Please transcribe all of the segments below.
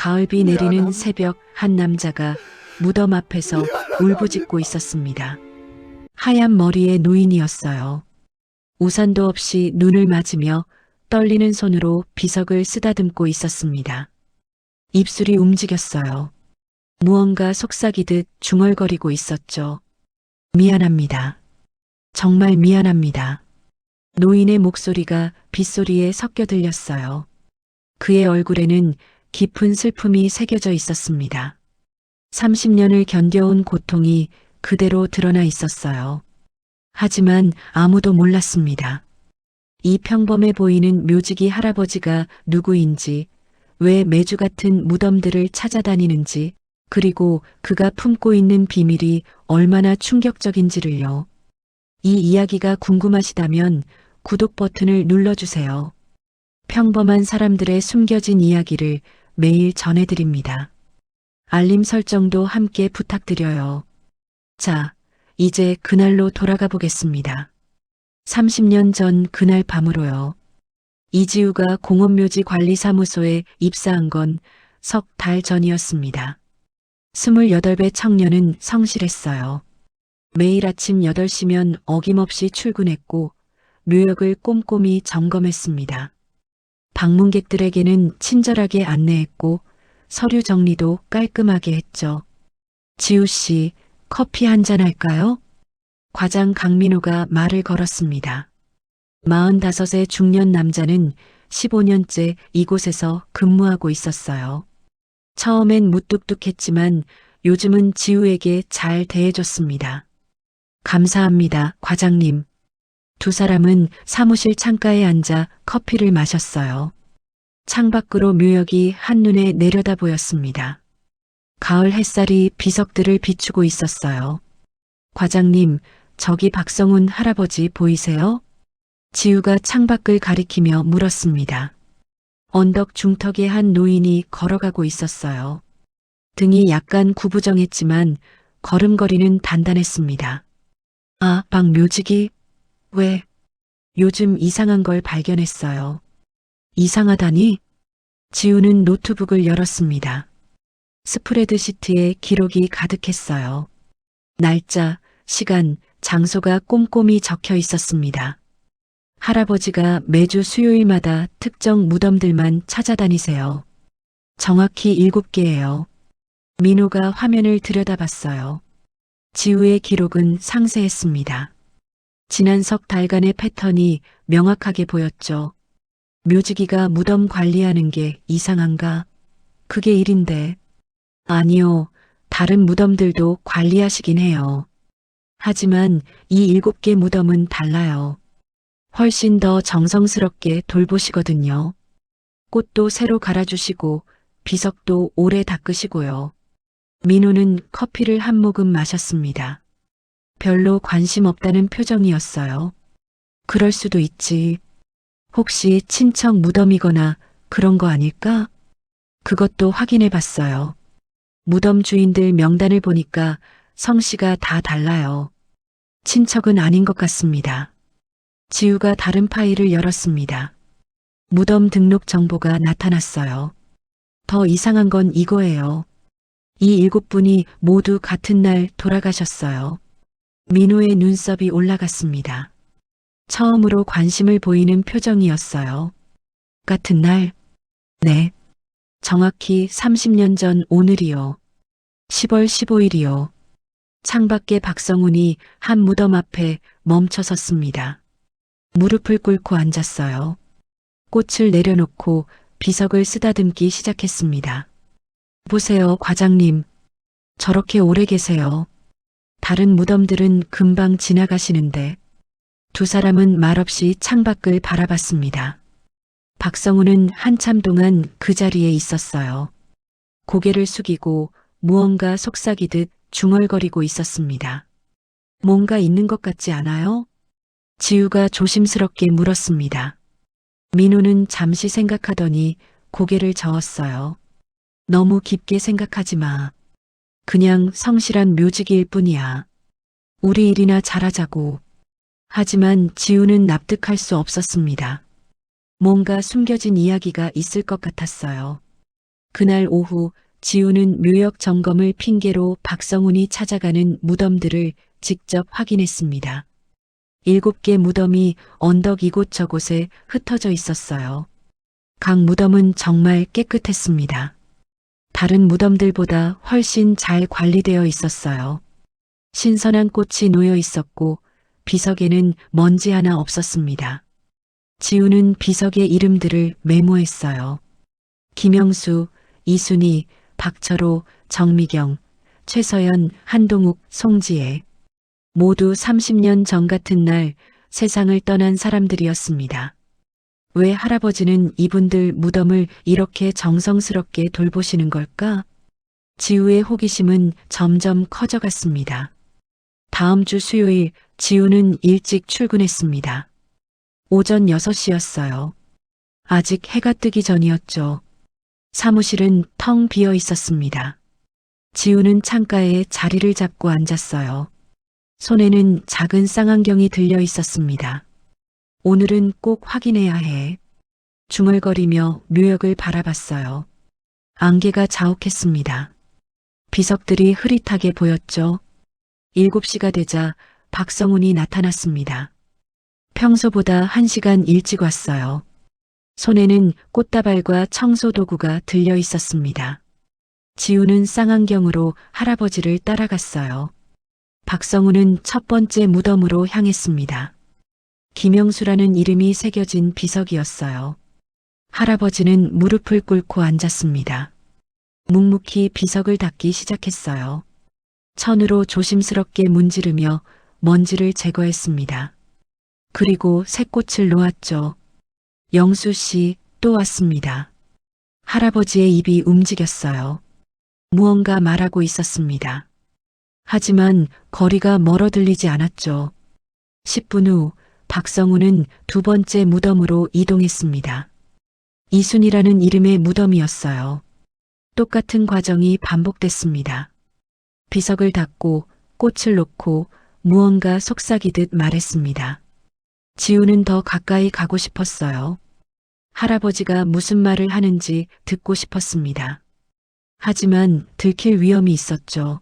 가을비 내리는 새벽 한 남자가 무덤 앞에서 울부짖고 있었습니다. 하얀 머리의 노인이었어요. 우산도 없이 눈을 맞으며 떨리는 손으로 비석을 쓰다듬고 있었습니다. 입술이 움직였어요. 무언가 속삭이듯 중얼거리고 있었죠. 미안합니다. 정말 미안합니다. 노인의 목소리가 빗소리에 섞여 들렸어요. 그의 얼굴에는 깊은 슬픔이 새겨져 있었습니다. 30년을 견뎌온 고통이 그대로 드러나 있었어요. 하지만 아무도 몰랐습니다. 이 평범해 보이는 묘지기 할아버지가 누구인지, 왜 매주 같은 무덤들을 찾아다니는지, 그리고 그가 품고 있는 비밀이 얼마나 충격적인지를요. 이 이야기가 궁금하시다면 구독 버튼을 눌러주세요. 평범한 사람들의 숨겨진 이야기를 매일 전해드립니다. 알림 설정도 함께 부탁드려요. 자, 이제 그날로 돌아가 보겠습니다. 30년 전 그날 밤으로요. 이지우가 공원묘지 관리사무소에 입사한 건 석 달 전이었습니다. 28배 청년은 성실했어요. 매일 아침 8시면 어김없이 출근했고 묘역을 꼼꼼히 점검했습니다. 방문객들에게는 친절하게 안내했고 서류 정리도 깔끔하게 했죠. 지우 씨, 커피 한잔 할까요? 과장 강민호가 말을 걸었습니다. 45의 중년 남자는 15년째 이곳에서 근무하고 있었어요. 처음엔 무뚝뚝했지만 요즘은 지우에게 잘 대해줬습니다. 감사합니다, 과장님. 두 사람은 사무실 창가에 앉아 커피를 마셨어요. 창밖으로 묘역이 한눈에 내려다 보였습니다. 가을 햇살이 비석들을 비추고 있었어요. 과장님, 저기 박성훈 할아버지 보이세요? 지우가 창밖을 가리키며 물었습니다. 언덕 중턱에 한 노인이 걸어가고 있었어요. 등이 약간 구부정했지만 걸음걸이는 단단했습니다. 아, 박묘직이? 왜? 요즘 이상한 걸 발견했어요. 이상하다니? 지우는 노트북을 열었습니다. 스프레드시트에 기록이 가득했어요. 날짜, 시간, 장소가 꼼꼼히 적혀 있었습니다. 할아버지가 매주 수요일마다 특정 무덤들만 찾아다니세요. 정확히 7개예요. 민호가 화면을 들여다봤어요. 지우의 기록은 상세했습니다. 지난 석 달간의 패턴이 명확하게 보였죠. 묘지기가 무덤 관리하는 게 이상한가? 그게 일인데. 아니요, 다른 무덤들도 관리하시긴 해요. 하지만 이 7개 무덤은 달라요. 훨씬 더 정성스럽게 돌보시거든요. 꽃도 새로 갈아주시고 비석도 오래 닦으시고요. 민호는 커피를 한 모금 마셨습니다. 별로 관심 없다는 표정이었어요. 그럴 수도 있지. 혹시 친척 무덤이거나 그런 거 아닐까? 그것도 확인해 봤어요. 무덤 주인들 명단을 보니까 성씨가 다 달라요. 친척은 아닌 것 같습니다. 지우가 다른 파일을 열었습니다. 무덤 등록 정보가 나타났어요. 더 이상한 건 이거예요. 이 7분이 모두 같은 날 돌아가셨어요. 민호의 눈썹이 올라갔습니다. 처음으로 관심을 보이는 표정이었어요. 같은 날? 네. 정확히 30년 전 오늘이요. 10월 15일이요. 창밖에 박성훈이 한 무덤 앞에 멈춰 섰습니다. 무릎을 꿇고 앉았어요. 꽃을 내려놓고 비석을 쓰다듬기 시작했습니다. 보세요, 과장님. 저렇게 오래 계세요. 다른 무덤들은 금방 지나가시는데. 두 사람은 말없이 창밖을 바라봤습니다. 박성훈은 한참 동안 그 자리에 있었어요. 고개를 숙이고 무언가 속삭이듯 중얼거리고 있었습니다. 뭔가 있는 것 같지 않아요? 지우가 조심스럽게 물었습니다. 민호는 잠시 생각하더니 고개를 저었어요. 너무 깊게 생각하지 마. 그냥 성실한 묘지기일 뿐이야. 우리 일이나 잘하자고. 하지만 지우는 납득할 수 없었습니다. 뭔가 숨겨진 이야기가 있을 것 같았어요. 그날 오후 지우는 묘역 점검을 핑계로 박성훈이 찾아가는 무덤들을 직접 확인했습니다. 7개 무덤이 언덕 이곳저곳에 흩어져 있었어요. 각 무덤은 정말 깨끗했습니다. 다른 무덤들보다 훨씬 잘 관리되어 있었어요. 신선한 꽃이 놓여 있었고 비석에는 먼지 하나 없었습니다. 지우는 비석의 이름들을 메모했어요. 김영수, 이순희, 박철호, 정미경, 최서연, 한동욱, 송지혜. 모두 30년 전 같은 날 세상을 떠난 사람들이었습니다. 왜 할아버지는 이분들 무덤을 이렇게 정성스럽게 돌보시는 걸까? 지우의 호기심은 점점 커져갔습니다. 다음 주 수요일 지우는 일찍 출근했습니다. 오전 6시였어요. 아직 해가 뜨기 전이었죠. 사무실은 텅 비어 있었습니다. 지우는 창가에 자리를 잡고 앉았어요. 손에는 작은 쌍안경이 들려 있었습니다. 오늘은 꼭 확인해야 해. 중얼거리며 묘역을 바라봤어요. 안개가 자욱했습니다. 비석들이 흐릿하게 보였죠. 7시가 되자 박성훈이 나타났습니다. 평소보다 1시간 일찍 왔어요. 손에는 꽃다발과 청소도구가 들려 있었습니다. 지우는 쌍안경으로 할아버지를 따라갔어요. 박성훈은 첫 번째 무덤으로 향했습니다. 김영수라는 이름이 새겨진 비석이었어요. 할아버지는 무릎을 꿇고 앉았습니다. 묵묵히 비석을 닦기 시작했어요. 천으로 조심스럽게 문지르며 먼지를 제거했습니다. 그리고 새 꽃을 놓았죠. 영수 씨 또 왔습니다. 할아버지의 입이 움직였어요. 무언가 말하고 있었습니다. 하지만 거리가 멀어 들리지 않았죠. 10분 후 박성훈은 두 번째 무덤으로 이동했습니다. 이순이라는 이름의 무덤이었어요. 똑같은 과정이 반복됐습니다. 비석을 닫고 꽃을 놓고 무언가 속삭이듯 말했습니다. 지우는 더 가까이 가고 싶었어요. 할아버지가 무슨 말을 하는지 듣고 싶었습니다. 하지만 들킬 위험이 있었죠.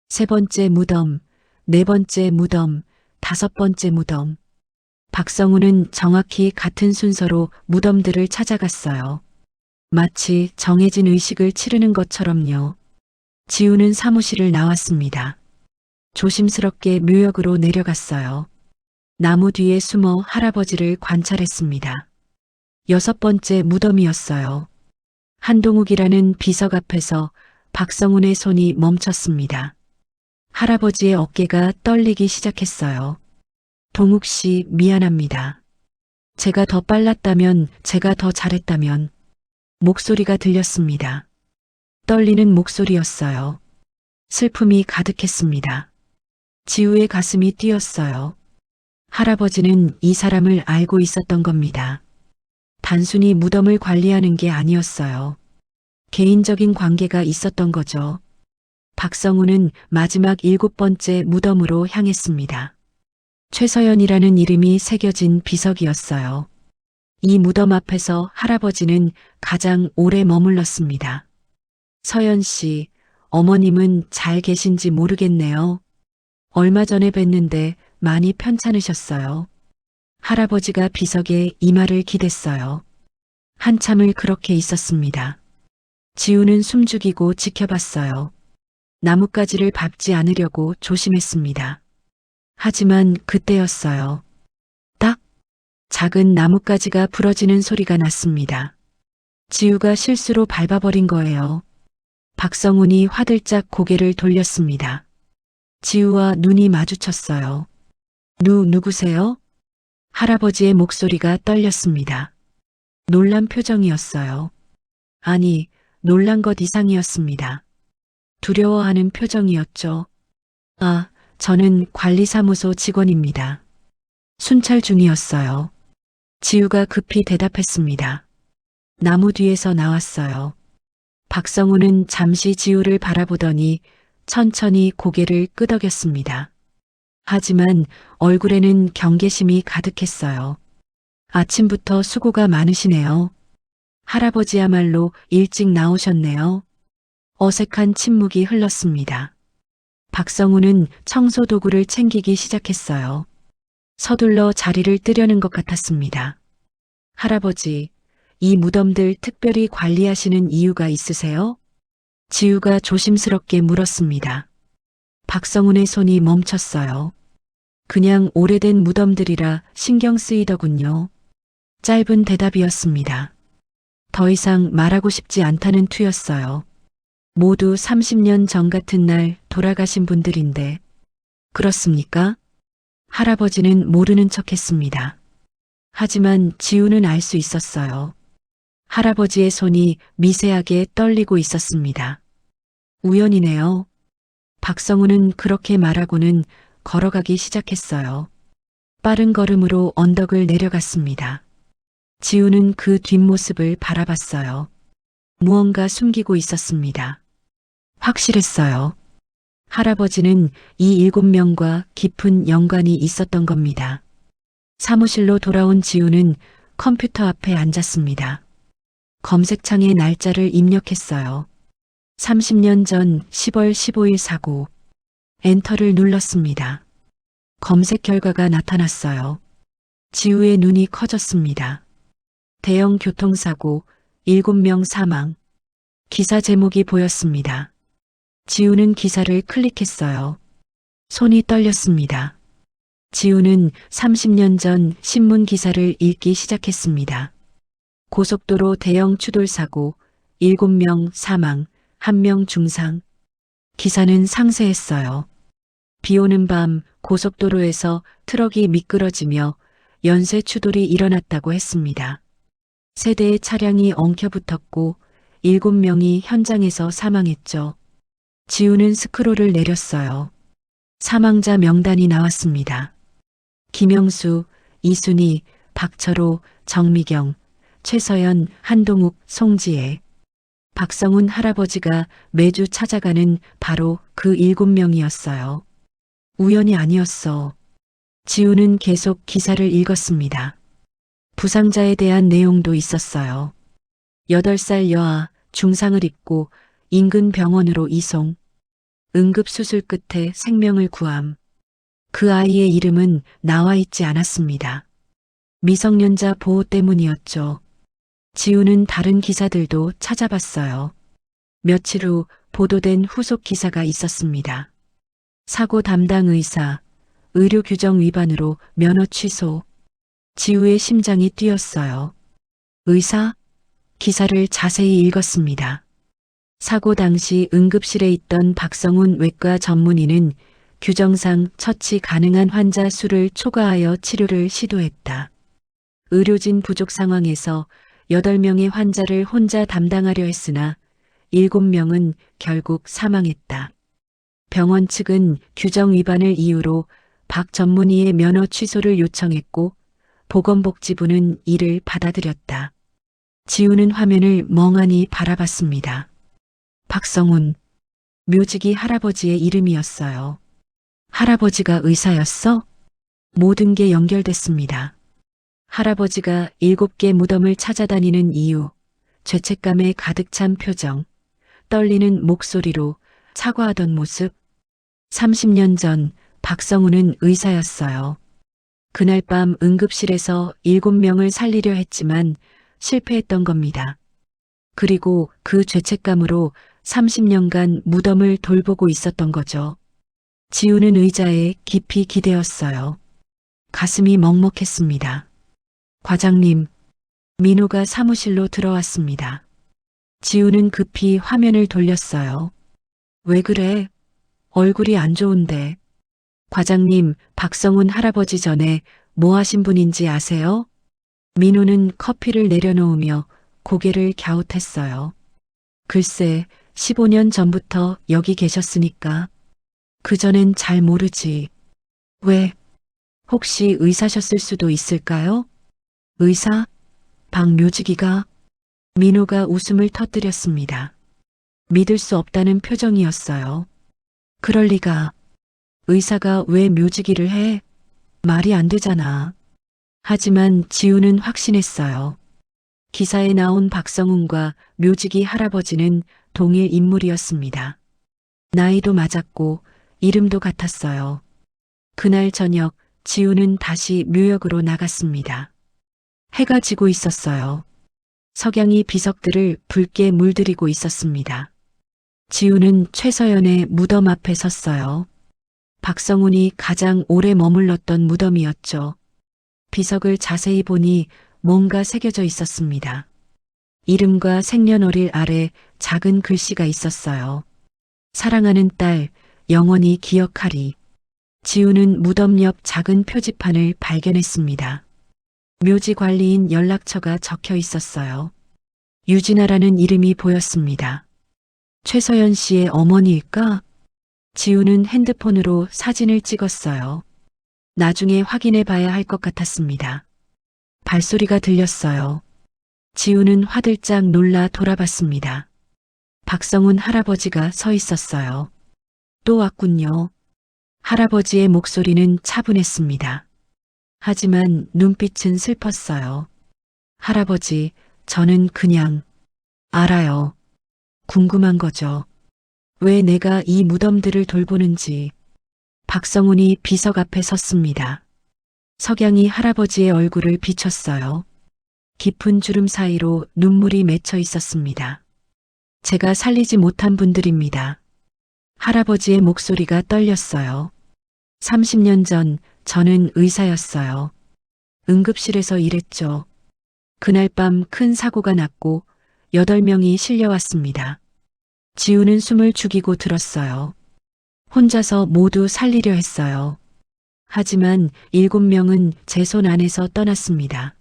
세 번째 무덤, 네 번째 무덤, 다섯 번째 무덤. 박성훈은 정확히 같은 순서로 무덤들을 찾아갔어요. 마치 정해진 의식을 치르는 것처럼요. 지우는 사무실을 나왔습니다. 조심스럽게 묘역으로 내려갔어요. 나무 뒤에 숨어 할아버지를 관찰했습니다. 6번째 무덤이었어요. 한동욱이라는 비석 앞에서 박성훈의 손이 멈췄습니다. 할아버지의 어깨가 떨리기 시작했어요. 동욱 씨, 미안합니다. 제가 더 빨랐다면, 제가 더 잘했다면. 목소리가 들렸습니다. 떨리는 목소리였어요. 슬픔이 가득했습니다. 지우의 가슴이 뛰었어요. 할아버지는 이 사람을 알고 있었던 겁니다. 단순히 무덤을 관리하는 게 아니었어요. 개인적인 관계가 있었던 거죠. 박성훈은 마지막 7번째 무덤으로 향했습니다. 최서연이라는 이름이 새겨진 비석이었어요. 이 무덤 앞에서 할아버지는 가장 오래 머물렀습니다. 서연 씨, 어머님은 잘 계신지 모르겠네요. 얼마 전에 뵀는데 많이 편찮으셨어요. 할아버지가 비석에 이마를 기댔어요. 한참을 그렇게 있었습니다. 지우는 숨죽이고 지켜봤어요. 나뭇가지를 밟지 않으려고 조심했습니다. 하지만 그때였어요. 딱! 작은 나뭇가지가 부러지는 소리가 났습니다. 지우가 실수로 밟아버린 거예요. 박성훈이 화들짝 고개를 돌렸습니다. 지우와 눈이 마주쳤어요. 누구세요? 할아버지의 목소리가 떨렸습니다. 놀란 표정이었어요. 아니, 놀란 것 이상이었습니다. 두려워하는 표정이었죠. 아, 저는 관리사무소 직원입니다. 순찰 중이었어요. 지우가 급히 대답했습니다. 나무 뒤에서 나왔어요. 박성훈은 잠시 지우를 바라보더니 천천히 고개를 끄덕였습니다. 하지만 얼굴에는 경계심이 가득했어요. 아침부터 수고가 많으시네요. 할아버지야말로 일찍 나오셨네요. 어색한 침묵이 흘렀습니다. 박성우는 청소 도구를 챙기기 시작했어요. 서둘러 자리를 뜨려는 것 같았습니다. 할아버지, 이 무덤들 특별히 관리하시는 이유가 있으세요? 지우가 조심스럽게 물었습니다. 박성훈의 손이 멈췄어요. 그냥 오래된 무덤들이라 신경 쓰이더군요. 짧은 대답이었습니다. 더 이상 말하고 싶지 않다는 투였어요. 모두 30년 전 같은 날 돌아가신 분들인데. 그렇습니까? 할아버지는 모르는 척했습니다. 하지만 지우는 알 수 있었어요. 할아버지의 손이 미세하게 떨리고 있었습니다. 우연이네요. 박성우는 그렇게 말하고는 걸어가기 시작했어요. 빠른 걸음으로 언덕을 내려갔습니다. 지우는 그 뒷모습을 바라봤어요. 무언가 숨기고 있었습니다. 확실했어요. 할아버지는 이 7명과 깊은 연관이 있었던 겁니다. 사무실로 돌아온 지우는 컴퓨터 앞에 앉았습니다. 검색창에 날짜를 입력했어요. 30년 전 10월 15일 사고. 엔터를 눌렀습니다. 검색 결과가 나타났어요. 지우의 눈이 커졌습니다. 대형 교통사고, 7명 사망. 기사 제목이 보였습니다. 지우는 기사를 클릭했어요. 손이 떨렸습니다. 지우는 30년 전 신문 기사를 읽기 시작했습니다. 고속도로 대형 추돌사고, 7명 사망, 1명 중상. 기사는 상세했어요. 비 오는 밤 고속도로에서 트럭이 미끄러지며 연쇄 추돌이 일어났다고 했습니다. 세 대의 차량이 엉켜붙었고 7명이 현장에서 사망했죠. 지우는 스크롤을 내렸어요. 사망자 명단이 나왔습니다. 김영수, 이순희, 박철호, 정미경, 최서연, 한동욱, 송지혜. 박성훈 할아버지가 매주 찾아가는 바로 그 7명이었어요. 우연이 아니었어. 지우는 계속 기사를 읽었습니다. 부상자에 대한 내용도 있었어요. 8살 여아, 중상을 입고 인근 병원으로 이송. 응급수술 끝에 생명을 구함. 그 아이의 이름은 나와 있지 않았습니다. 미성년자 보호 때문이었죠. 지우는 다른 기사들도 찾아봤어요. 며칠 후 보도된 후속 기사가 있었습니다. 사고 담당 의사, 의료 규정 위반으로 면허 취소. 지우의 심장이 뛰었어요. 의사? 기사를 자세히 읽었습니다. 사고 당시 응급실에 있던 박성훈 외과 전문의는 규정상 처치 가능한 환자 수를 초과하여 치료를 시도했다. 의료진 부족 상황에서 8명의 환자를 혼자 담당하려 했으나 7명은 결국 사망했다. 병원 측은 규정 위반을 이유로 박 전문의의 면허 취소를 요청했고 보건복지부는 이를 받아들였다. 지우는 화면을 멍하니 바라봤습니다. 박성훈, 묘직이 할아버지의 이름이었어요. 할아버지가 의사였어? 모든 게 연결됐습니다. 할아버지가 7개 무덤을 찾아다니는 이유, 죄책감에 가득 찬 표정, 떨리는 목소리로 사과하던 모습. 30년 전 박성우는 의사였어요. 그날 밤 응급실에서 7명을 살리려 했지만 실패했던 겁니다. 그리고 그 죄책감으로 30년간 무덤을 돌보고 있었던 거죠. 지우는 의자에 깊이 기대었어요. 가슴이 먹먹했습니다. 과장님, 민호가 사무실로 들어왔습니다. 지우는 급히 화면을 돌렸어요. 왜 그래? 얼굴이 안 좋은데. 과장님, 박성훈 할아버지 전에 뭐 하신 분인지 아세요? 민호는 커피를 내려놓으며 고개를 갸웃했어요. 글쎄, 15년 전부터 여기 계셨으니까. 그전엔 잘 모르지. 왜? 혹시 의사셨을 수도 있을까요? 의사? 박묘직이가? 민호가 웃음을 터뜨렸습니다. 믿을 수 없다는 표정이었어요. 그럴 리가. 의사가 왜 묘직이를 해? 말이 안 되잖아. 하지만 지우는 확신했어요. 기사에 나온 박성훈과 묘지기 할아버지는 동일 인물이었습니다. 나이도 맞았고 이름도 같았어요. 그날 저녁 지우는 다시 묘역으로 나갔습니다. 해가 지고 있었어요. 석양이 비석들을 붉게 물들이고 있었습니다. 지우는 최서연의 무덤 앞에 섰어요. 박성훈이 가장 오래 머물렀던 무덤이었죠. 비석을 자세히 보니 뭔가 새겨져 있었습니다. 이름과 생년월일 아래 작은 글씨가 있었어요. 사랑하는 딸, 영원히 기억하리. 지우는 무덤 옆 작은 표지판을 발견했습니다. 묘지 관리인 연락처가 적혀 있었어요. 유진아라는 이름이 보였습니다. 최서연 씨의 어머니일까? 지우는 핸드폰으로 사진을 찍었어요. 나중에 확인해 봐야 할 것 같았습니다. 발소리가 들렸어요. 지우는 화들짝 놀라 돌아봤습니다. 박성훈 할아버지가 서 있었어요. 또 왔군요. 할아버지의 목소리는 차분했습니다. 하지만 눈빛은 슬펐어요. 할아버지, 저는 그냥 알아요. 궁금한 거죠. 왜 내가 이 무덤들을 돌보는지. 박성훈이 비석 앞에 섰습니다. 석양이 할아버지의 얼굴을 비췄어요. 깊은 주름 사이로 눈물이 맺혀 있었습니다. 제가 살리지 못한 분들입니다. 할아버지의 목소리가 떨렸어요. 30년 전 저는 의사였어요. 응급실에서 일했죠. 그날 밤 큰 사고가 났고 8명이 실려왔습니다. 지우는 숨을 죽이고 들었어요. 혼자서 모두 살리려 했어요. 하지만 7명은 제 손 안에서 떠났습니다.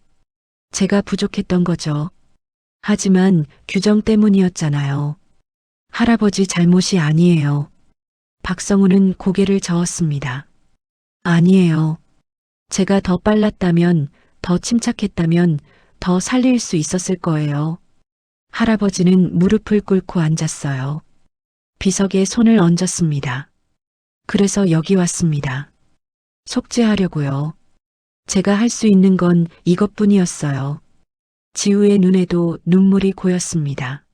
제가 부족했던 거죠. 하지만 규정 때문이었잖아요. 할아버지 잘못이 아니에요. 박성훈은 고개를 저었습니다. 아니에요. 제가 더 빨랐다면, 더 침착했다면 더 살릴 수 있었을 거예요. 할아버지는 무릎을 꿇고 앉았어요. 비석에 손을 얹었습니다. 그래서 여기 왔습니다. 속죄하려고요. 제가 할 수 있는 건 이것뿐이었어요. 지우의 눈에도 눈물이 고였습니다.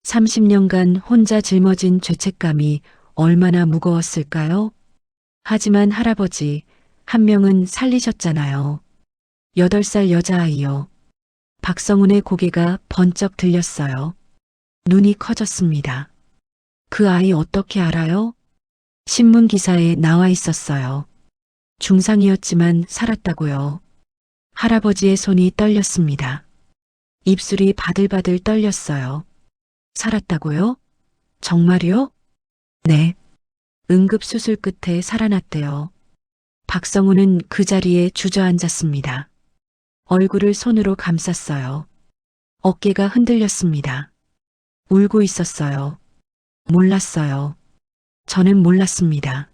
30년간 혼자 짊어진 죄책감이 얼마나 무거웠을까요? 하지만 할아버지, 한 명은 살리셨잖아요. 8살 여자아이요. 박성훈의 고개가 번쩍 들렸어요. 눈이 커졌습니다. 그 아이 어떻게 알아요? 신문 기사에 나와 있었어요. 중상이었지만 살았다고요. 할아버지의 손이 떨렸습니다. 입술이 바들바들 떨렸어요. 살았다고요? 정말요? 네. 응급수술 끝에 살아났대요. 박성훈은 그 자리에 주저앉았습니다. 얼굴을 손으로 감쌌어요. 어깨가 흔들렸습니다. 울고 있었어요. 몰랐어요. 저는 몰랐습니다.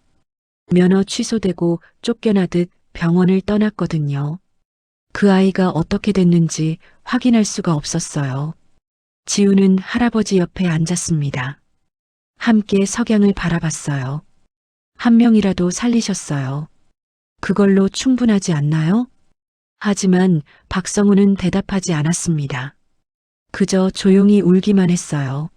면허 취소되고 쫓겨나듯 병원을 떠났거든요. 그 아이가 어떻게 됐는지 확인할 수가 없었어요. 지우는 할아버지 옆에 앉았습니다. 함께 석양을 바라봤어요. 한 명이라도 살리셨어요. 그걸로 충분하지 않나요? 하지만 박성훈은 대답하지 않았습니다. 그저 조용히 울기만 했어요.